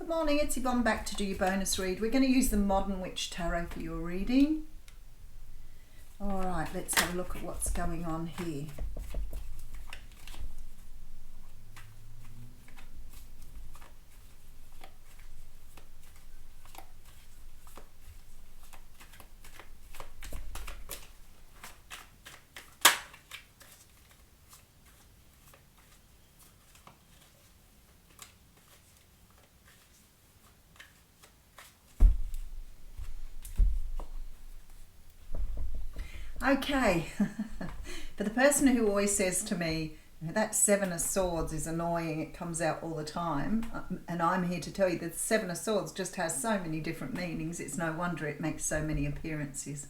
Good morning, it's Yvonne back to do your bonus read. We're going to use the Modern Witch Tarot for your reading. Alright, let's have a look at what's going on here. Okay, for the person who always says to me, that Seven of Swords is annoying, it comes out all the time, and I'm here to tell you that the Seven of Swords just has so many different meanings, it's no wonder it makes so many appearances.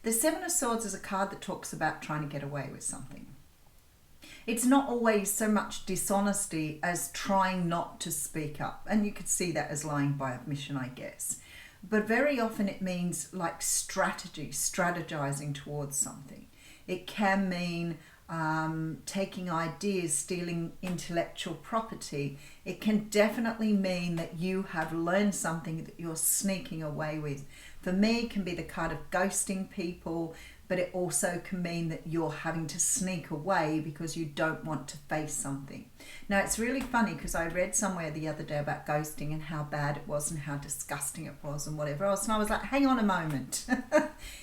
The Seven of Swords is a card that talks about trying to get away with something. It's not always so much dishonesty as trying not to speak up, and you could see that as lying by omission, I guess. But very often it means like strategizing towards something. It can mean taking ideas, stealing intellectual property. It can definitely mean that you have learned something that you're sneaking away with. For me, it can be the card of ghosting people, but it also can mean that you're having to sneak away because you don't want to face something. Now, it's really funny because I read somewhere the other day about ghosting and how bad it was and how disgusting it was and whatever else. And I was like, hang on a moment.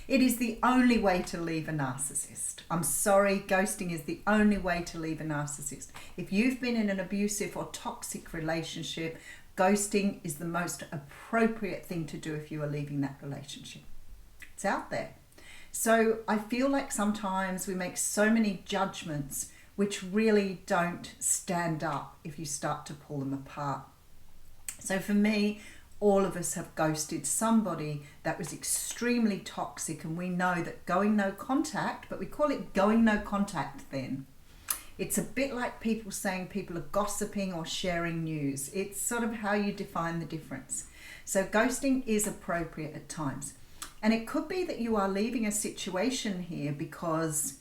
It is the only way to leave a narcissist. I'm sorry, ghosting is the only way to leave a narcissist. If you've been in an abusive or toxic relationship, ghosting is the most appropriate thing to do if you are leaving that relationship. It's out there. So I feel like sometimes we make so many judgments which really don't stand up if you start to pull them apart. So for me, all of us have ghosted somebody that was extremely toxic, and we know that going no contact, but we call it going no contact then. It's a bit like people saying people are gossiping or sharing news. It's sort of how you define the difference. So ghosting is appropriate at times. And it could be that you are leaving a situation here because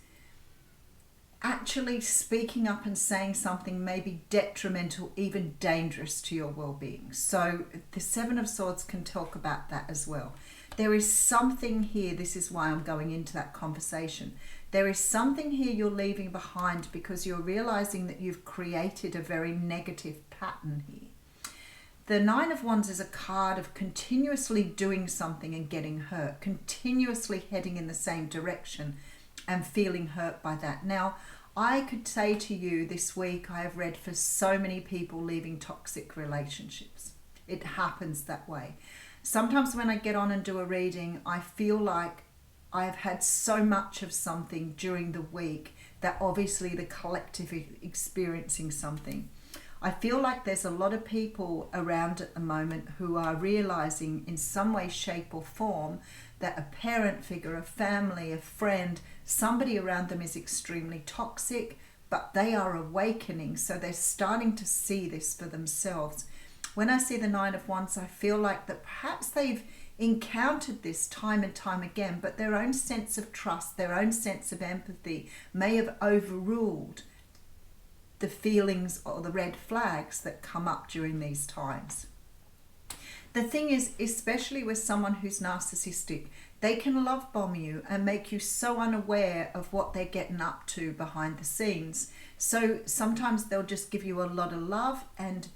actually speaking up and saying something may be detrimental, even dangerous to your well-being. So the Seven of Swords can talk about that as well. There is something here, this is why I'm going into that conversation. There is something here you're leaving behind because you're realizing that you've created a very negative pattern here. The Nine of Wands is a card of continuously doing something and getting hurt, continuously heading in the same direction and feeling hurt by that. Now, I could say to you this week, I have read for so many people leaving toxic relationships. It happens that way. Sometimes when I get on and do a reading, I feel like I have had so much of something during the week that obviously the collective is experiencing something. I feel like there's a lot of people around at the moment who are realizing in some way, shape or form that a parent figure, a family, a friend, somebody around them is extremely toxic, but they are awakening. So they're starting to see this for themselves. When I see the Nine of Wands, I feel like that perhaps they've encountered this time and time again, but their own sense of trust, their own sense of empathy may have overruled the feelings or the red flags that come up during these times. The thing is, especially with someone who's narcissistic, they can love bomb you and make you so unaware of what they're getting up to behind the scenes. So sometimes they'll just give you a lot of love and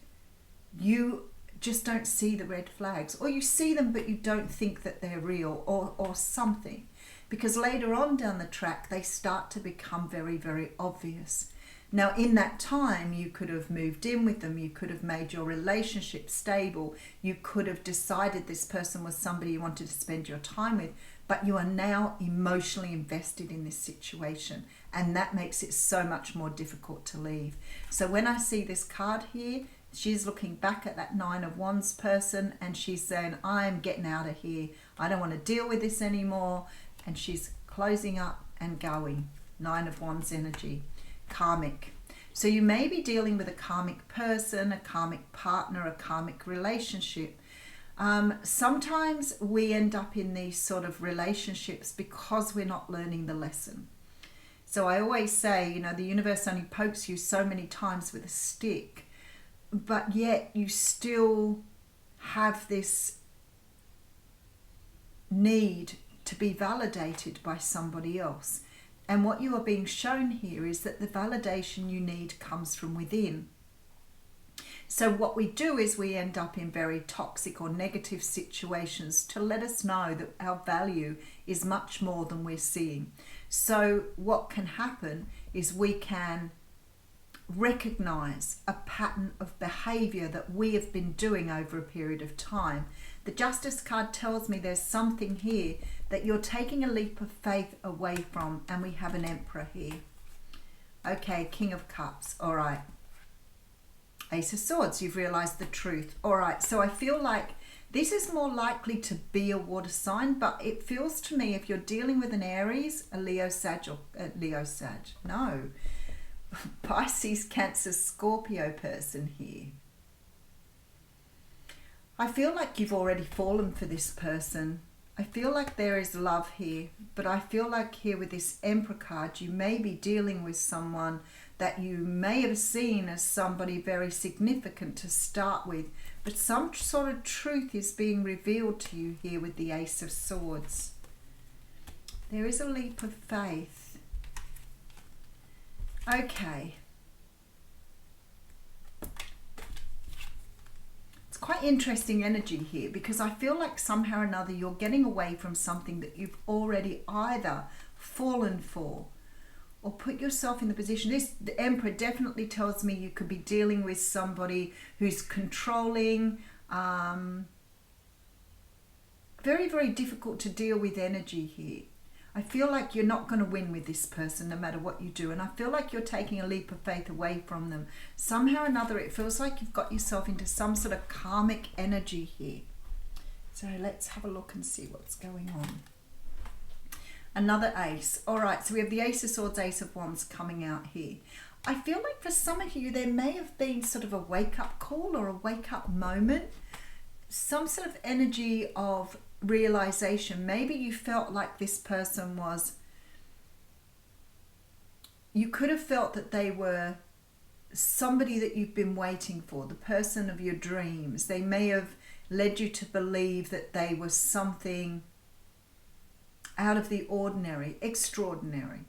you just don't see the red flags, or you see them but you don't think that they're real or something, because later on down the track they start to become very, very obvious. Now, in that time, you could have moved in with them, you could have made your relationship stable, you could have decided this person was somebody you wanted to spend your time with, but you are now emotionally invested in this situation, and that makes it so much more difficult to leave. So when I see this card here, she's looking back at that Nine of Wands person and she's saying, I'm getting out of here, I don't want to deal with this anymore, and she's closing up and going. Nine of Wands energy. Karmic. So you may be dealing with a karmic person, a karmic partner, a karmic relationship. Sometimes we end up in these sort of relationships because we're not learning the lesson. So I always say, you know, the universe only pokes you so many times with a stick. but yet you still have this need to be validated by somebody else. And what you are being shown here is that the validation you need comes from within. So what we do is we end up in very toxic or negative situations to let us know that our value is much more than we're seeing. So what can happen is we can recognize a pattern of behavior that we have been doing over a period of time. The Justice card tells me there's something here that you're taking a leap of faith away from, and we have an Emperor here. Okay, King of Cups. All right. Ace of Swords, you've realized the truth. All right, so I feel like this is more likely to be a water sign, but it feels to me if you're dealing with an Aries, a Leo, Sag, or Pisces, Cancer, Scorpio person here. I feel like you've already fallen for this person. I feel like there is love here, but I feel like here with this Emperor card, you may be dealing with someone that you may have seen as somebody very significant to start with, but some sort of truth is being revealed to you here with the Ace of Swords. There is a leap of faith. Okay. It's quite interesting energy here because I feel like somehow or another you're getting away from something that you've already either fallen for or put yourself in the position. The Emperor definitely tells me you could be dealing with somebody who's controlling, very, very difficult to deal with energy here. I feel like you're not going to win with this person no matter what you do. And I feel like you're taking a leap of faith away from them. Somehow or another, it feels like you've got yourself into some sort of karmic energy here. So let's have a look and see what's going on. Another ace. All right, so we have the Ace of Swords, Ace of Wands coming out here. I feel like for some of you, there may have been sort of a wake-up call or a wake-up moment. Some sort of energy of realization. Maybe you felt like this person was, you could have felt that they were somebody that you've been waiting for, the person of your dreams. They may have led you to believe that they were something out of the ordinary, extraordinary.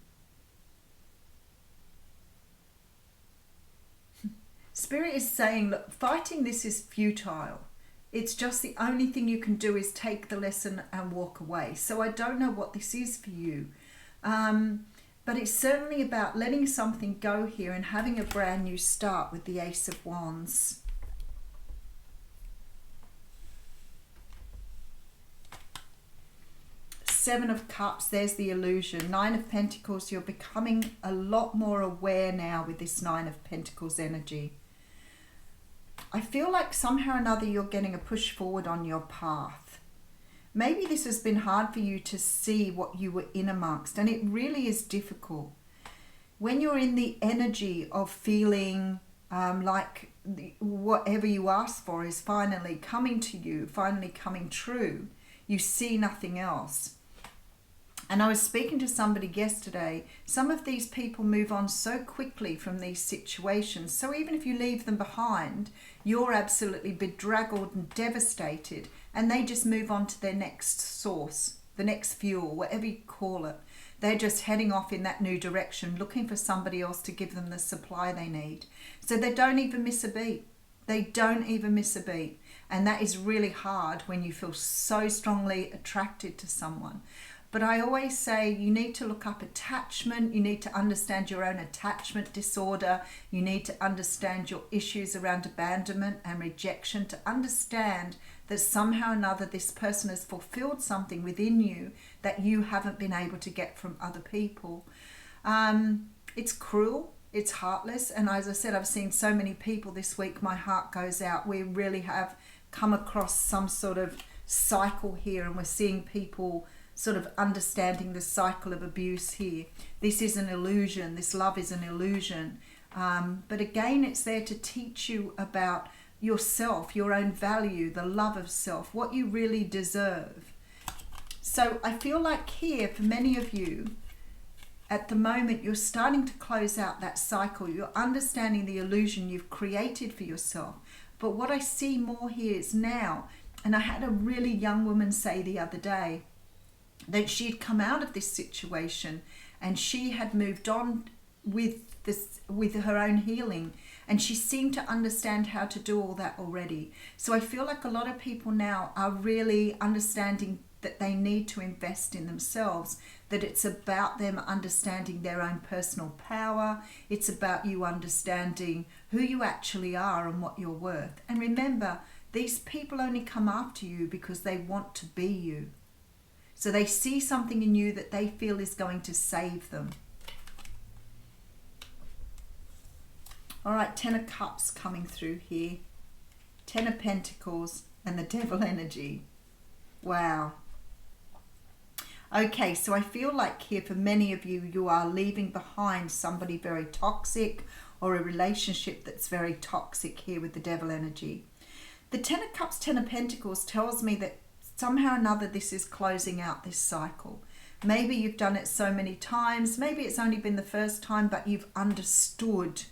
Spirit is saying, look, fighting this is futile. It's just the only thing you can do is take the lesson and walk away. So I don't know what this is for you. But it's certainly about letting something go here and having a brand new start with the Ace of Wands. Seven of Cups, there's the illusion. Nine of Pentacles, you're becoming a lot more aware now with this Nine of Pentacles energy. I feel like somehow or another you're getting a push forward on your path. Maybe this has been hard for you to see what you were in amongst, and it really is difficult. When you're in the energy of feeling like whatever you ask for is finally coming to you, finally coming true, you see nothing else. And I was speaking to somebody yesterday, some of these people move on so quickly from these situations. So even if you leave them behind, you're absolutely bedraggled and devastated, and they just move on to their next source, the next fuel, whatever you call it. They're just heading off in that new direction, looking for somebody else to give them the supply they need. So they don't even miss a beat. They don't even miss a beat. And that is really hard when you feel so strongly attracted to someone. But I always say you need to look up attachment. You need to understand your own attachment disorder. You need to understand your issues around abandonment and rejection to understand that somehow or another this person has fulfilled something within you that you haven't been able to get from other people. It's cruel. It's heartless. And as I said, I've seen so many people this week. My heart goes out. We really have come across some sort of cycle here, and we're seeing people sort of understanding the cycle of abuse here. This is an illusion. This love is an illusion. But again, it's there to teach you about yourself, your own value, the love of self, what you really deserve. So I feel like here, for many of you, at the moment you're starting to close out that cycle. You're understanding the illusion you've created for yourself. But what I see more here is now, and I had a really young woman say the other day that she'd come out of this situation and she had moved on with her own healing, and she seemed to understand how to do all that already. So I feel like a lot of people now are really understanding that they need to invest in themselves, that it's about them understanding their own personal power. It's about you understanding who you actually are and what you're worth. And remember, these people only come after you because they want to be you. So they see something in you that they feel is going to save them. All right, 10 of Cups coming through here. 10 of Pentacles and the Devil energy. Wow. Okay, so I feel like here for many of you, you are leaving behind somebody very toxic or a relationship that's very toxic here with the Devil energy. The 10 of Cups, 10 of Pentacles tells me that somehow or another this is closing out this cycle. Maybe you've done it so many times. Maybe it's only been the first time, but you've understood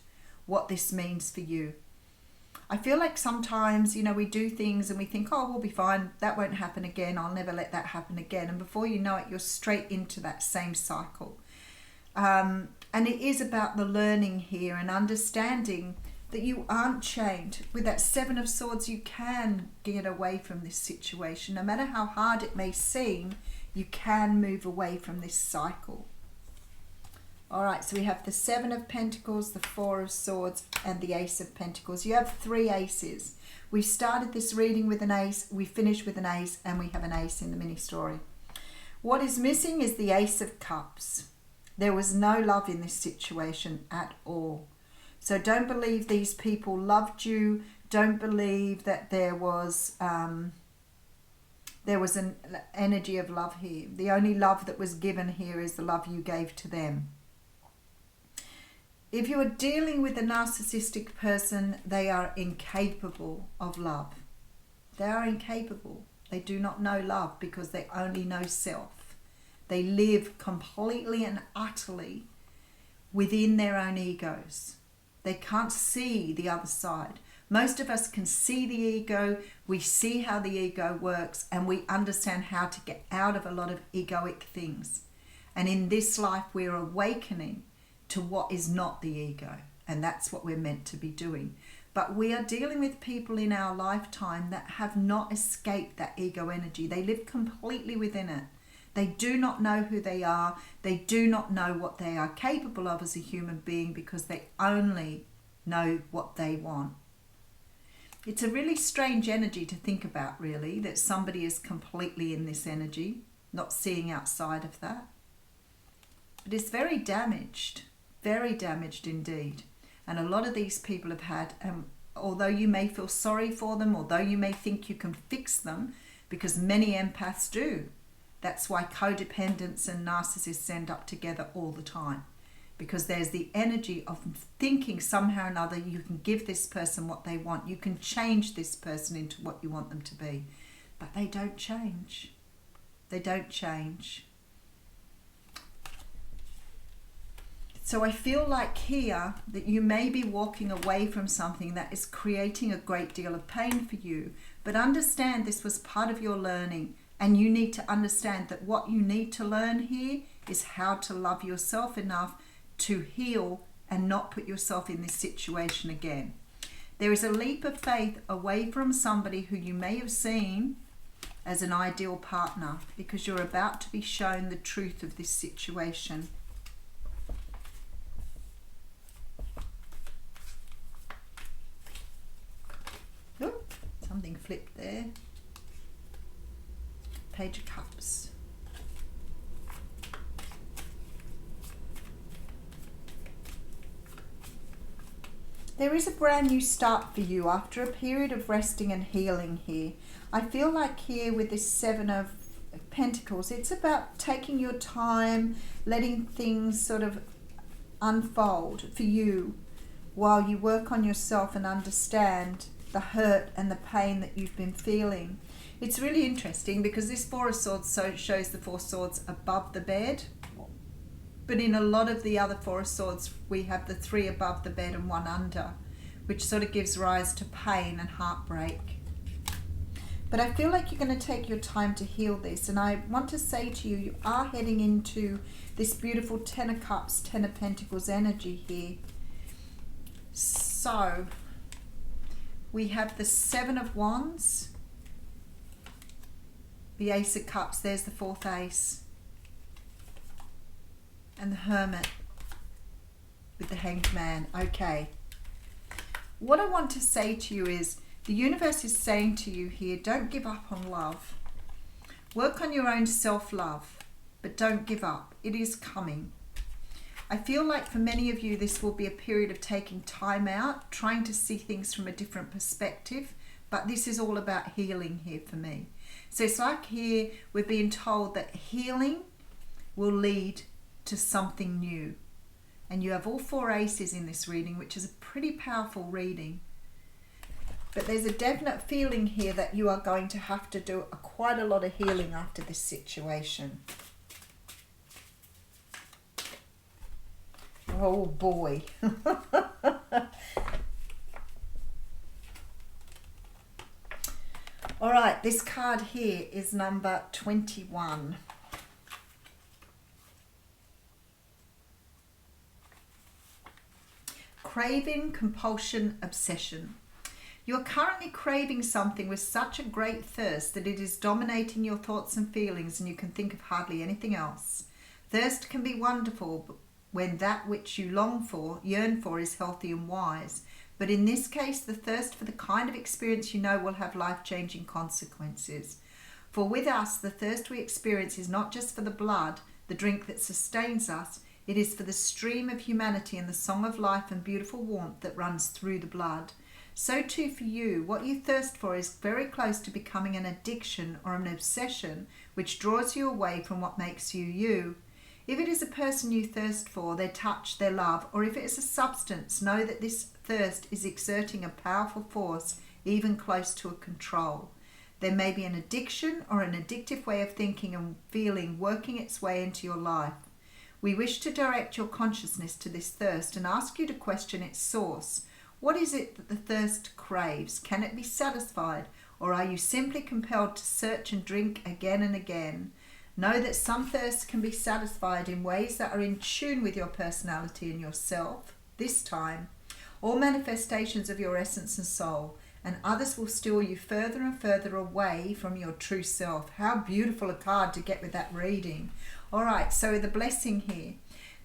what this means for you. I feel like sometimes, we do things and we think, oh, we'll be fine. That won't happen again. I'll never let that happen again. And before you know it, you're straight into that same cycle. And it is about the learning here and understanding that you aren't chained. With that 7 of Swords, you can get away from this situation. No matter how hard it may seem, you can move away from this cycle. All right, so we have the 7 of Pentacles, the 4 of Swords, and the Ace of Pentacles. You have 3 aces. We started this reading with an ace, we finished with an ace, and we have an ace in the mini story. What is missing is the Ace of Cups. There was no love in this situation at all. So don't believe these people loved you. Don't believe that there was an energy of love here. The only love that was given here is the love you gave to them. If you are dealing with a narcissistic person, they are incapable of love. They are incapable. They do not know love because they only know self. They live completely and utterly within their own egos. They can't see the other side. Most of us can see the ego, we see how the ego works, and we understand how to get out of a lot of egoic things. And in this life, we're awakening to what is not the ego, and that's what we're meant to be doing. But we are dealing with people in our lifetime that have not escaped that ego energy. They live completely within it. They do not know who they are. They do not know what they are capable of as a human being because they only know what they want. It's a really strange energy to think about, really, that somebody is completely in this energy, not seeing outside of that. But it's very damaged indeed. And a lot of these people have had, although you may feel sorry for them, although you may think you can fix them, because many empaths do. That's why codependents and narcissists end up together all the time. Because there's the energy of thinking somehow or another you can give this person what they want. You can change this person into what you want them to be. But they don't change. They don't change. So I feel like here that you may be walking away from something that is creating a great deal of pain for you. But understand this was part of your learning. And you need to understand that what you need to learn here is how to love yourself enough to heal and not put yourself in this situation again. There is a leap of faith away from somebody who you may have seen as an ideal partner because you're about to be shown the truth of this situation. Oh, something flipped there. Page of Cups. There is a brand new start for you after a period of resting and healing here. I feel like here with this 7 of Pentacles, it's about taking your time, letting things sort of unfold for you while you work on yourself and understand the hurt and the pain that you've been feeling. It's really interesting because this 4 of Swords shows the 4 swords above the bed. But in a lot of the other Four of Swords, we have the 3 above the bed and 1 under, which sort of gives rise to pain and heartbreak. But I feel like you're going to take your time to heal this. And I want to say to you, you are heading into this beautiful 10 of Cups, 10 of Pentacles energy here. So we have the 7 of Wands, the Ace of Cups, there's the 4th Ace, and the Hermit with the Hanged Man. Okay. What I want to say to you is, the universe is saying to you here, don't give up on love. Work on your own self-love, but don't give up. It is coming. I feel like for many of you, this will be a period of taking time out, trying to see things from a different perspective, but this is all about healing here for me. So it's like here we're being told that healing will lead to something new. And you have all 4 aces in this reading, which is a pretty powerful reading. But there's a definite feeling here that you are going to have to do quite a lot of healing after this situation. Oh boy. All right, this card here is number 21. Craving, compulsion, obsession. You are currently craving something with such a great thirst that it is dominating your thoughts and feelings, and you can think of hardly anything else. Thirst can be wonderful when that which you long for, yearn for, is healthy and wise. But in this case, the thirst for the kind of experience you know will have life-changing consequences. For with us, the thirst we experience is not just for the blood, the drink that sustains us, it is for the stream of humanity and the song of life and beautiful warmth that runs through the blood. So too for you, what you thirst for is very close to becoming an addiction or an obsession, which draws you away from what makes you you. If it is a person you thirst for, their touch, their love, or if it is a substance, know that this thirst is exerting a powerful force, even close to a control. There may be an addiction or an addictive way of thinking and feeling working its way into your life. We wish to direct your consciousness to this thirst and ask you to question its source. What is it that the thirst craves? Can it be satisfied, or are you simply compelled to search and drink again and again? Know that some thirsts can be satisfied in ways that are in tune with your personality and yourself, this time, or manifestations of your essence and soul, and others will steal you further and further away from your true self. How beautiful a card to get with that reading. All right, so the blessing here.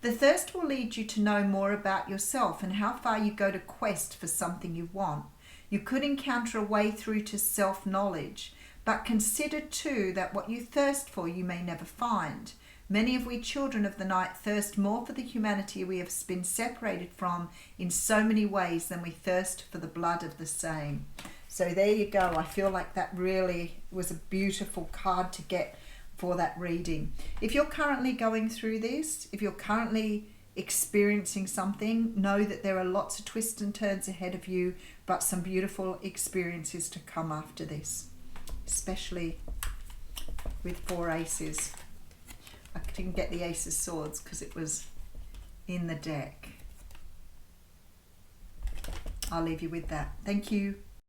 The thirst will lead you to know more about yourself and how far you go to quest for something you want. You could encounter a way through to self-knowledge, but consider too that what you thirst for you may never find. Many of we children of the night thirst more for the humanity we have been separated from in so many ways than we thirst for the blood of the same. So there you go. I feel like that really was a beautiful card to get for that reading. If you're currently going through this, if you're currently experiencing something, know that there are lots of twists and turns ahead of you, but some beautiful experiences to come after this, especially with 4 aces. I didn't get the Ace of Swords because it was in the deck. I'll leave you with that. Thank you.